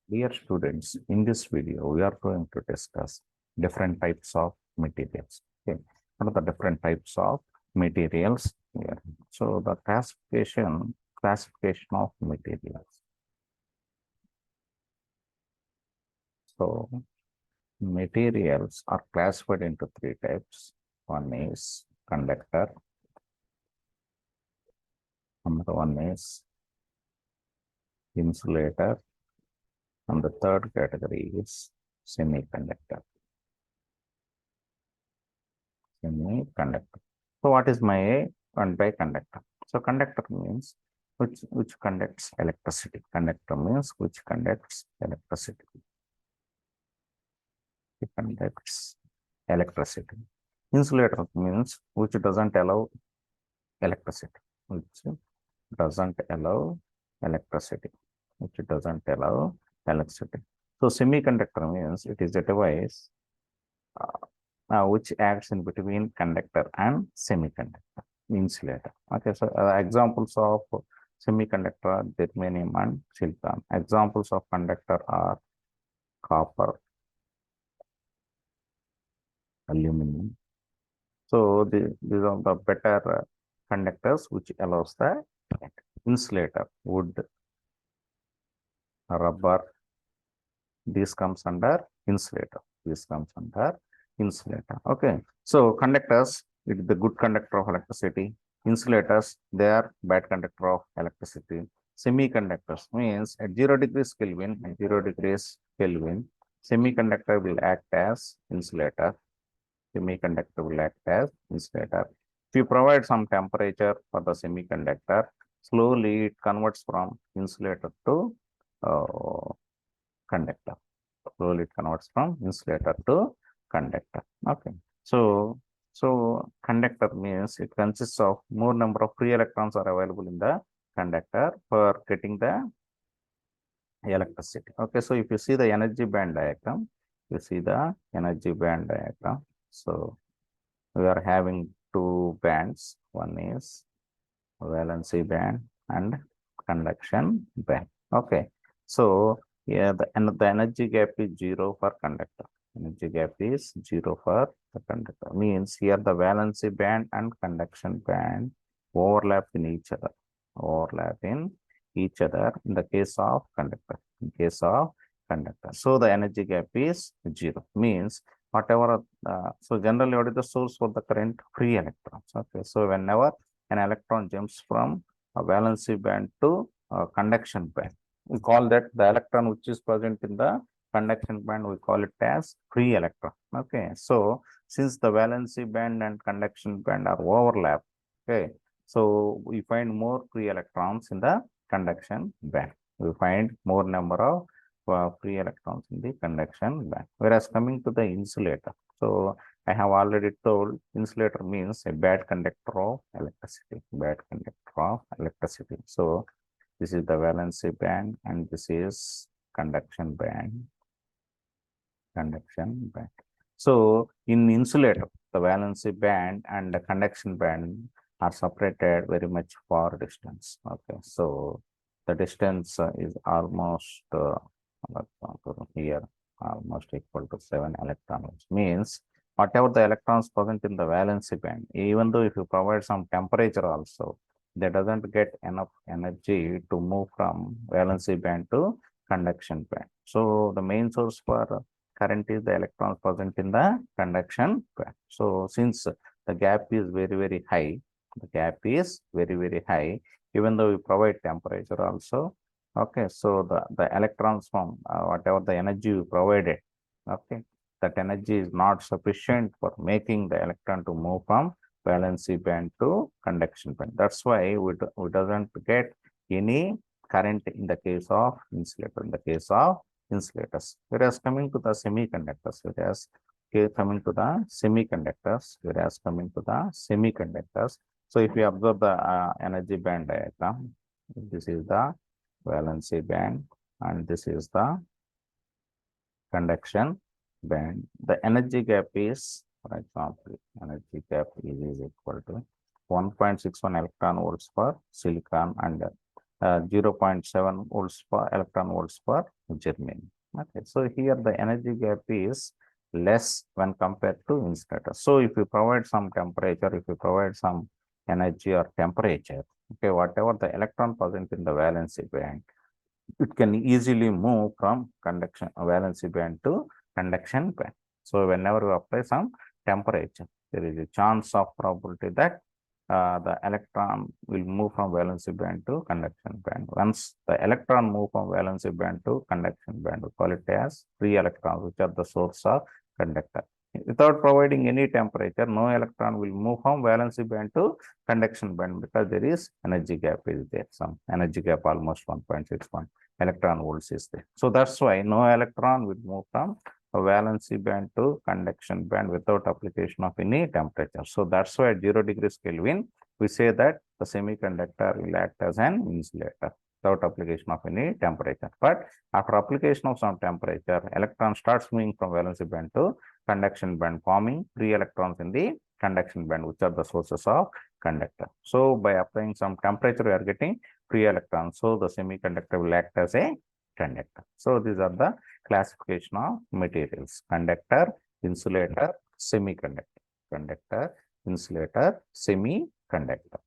Dear students, in this video, we are going to discuss different types of materials. Okay, what are the different types of materials here? So the classification of materials. So materials are classified into three types. One is conductor. Another one is insulator. And the third category is semiconductor. Semiconductor. So what is my and by conductor? So conductor means which conducts electricity. Conductor means which conducts electricity. It conducts electricity. Insulator means which doesn't allow electricity. Which doesn't allow electricity. Which doesn't allow electricity. So semiconductor means it is a device which acts in between conductor and semiconductor. Insulator. Okay, so examples of semiconductor, germanium and silicon. Examples of conductor are copper, aluminum. So these are the better conductors which allows the insulator, wood, rubber. This comes under insulator. This comes under insulator. Okay, so conductors, it is the good conductor of electricity. Insulators, they are bad conductor of electricity. Semiconductors means at 0 degrees Kelvin, semiconductor will act as insulator. Semiconductor will act as insulator. If you provide some temperature for the semiconductor, slowly it converts from insulator to conductor. Slowly it converts from insulator to conductor. Okay. So conductor means it consists of more number of free electrons are available in the conductor for getting the electricity. Okay. So if you see the energy band diagram, So we are having two bands. One is valency band and conduction band. Okay. So yeah, the energy gap is 0 for conductor. Energy gap is 0 for the conductor. Means here the valency band and conduction band overlap in each other. In the case of conductor. So the energy gap is 0. Means whatever. So generally, what is the source for the current? Free electrons. Okay. So whenever an electron jumps from a valency band to a conduction band, we call that the electron which is present in the conduction band, we call it as free electron. Okay. So since the valency band and conduction band are overlap, okay, so we find more free electrons in the conduction band. We find more number of free electrons in the conduction band. Whereas coming to the insulator, so I have already told insulator means a bad conductor of electricity. So this is the valency band and this is conduction band. So in insulator, the valency band and the conduction band are separated very much far distance. Okay, so the distance is almost here almost equal to 7 electrons. Means whatever the electrons present in the valency band, even though if you provide some temperature also, they doesn't get enough energy to move from valency band to conduction band. So the main source for current is the electrons present in the conduction band. So since the gap is very high, even though we provide temperature also, okay, so the electrons from whatever the energy we provided, okay, that energy is not sufficient for making the electron to move from valency band to conduction band. That's why we doesn't get any current in the case of insulator, in the case of insulators. Whereas coming to the semiconductors, so if you observe the energy band diagram, this is the valency band and this is the conduction band. The energy gap is, for example, energy gap is equal to 1.61 electron volts for silicon and 0.7 volts per electron volts per Germany. Okay, so here the energy gap is less when compared to insulator. So if you provide some temperature, if you provide some energy or temperature, okay, whatever the electron present in the valency band, it can easily move from conduction valency band to conduction band. So whenever you apply some temperature, there is a chance of probability that the electron will move from valency band to conduction band. Once the electron move from valency band to conduction band, we call it as free electrons, which are the source of conductor. Without providing any temperature, no electron will move from valency band to conduction band because there is energy gap is there. Some energy gap almost 1.61 electron volts is there. So that's why no electron will move from a valency band to conduction band without application of any temperature. So that's why at 0 degrees Kelvin, we say that the semiconductor will act as an insulator without application of any temperature. But after application of some temperature, electron starts moving from valency band to conduction band, forming free electrons in the conduction band, which are the sources of conductor. So by applying some temperature, we are getting free electrons. So the semiconductor will act as a conductor. So these are the classification of materials: conductor, insulator, semiconductor. Conductor, insulator, semiconductor.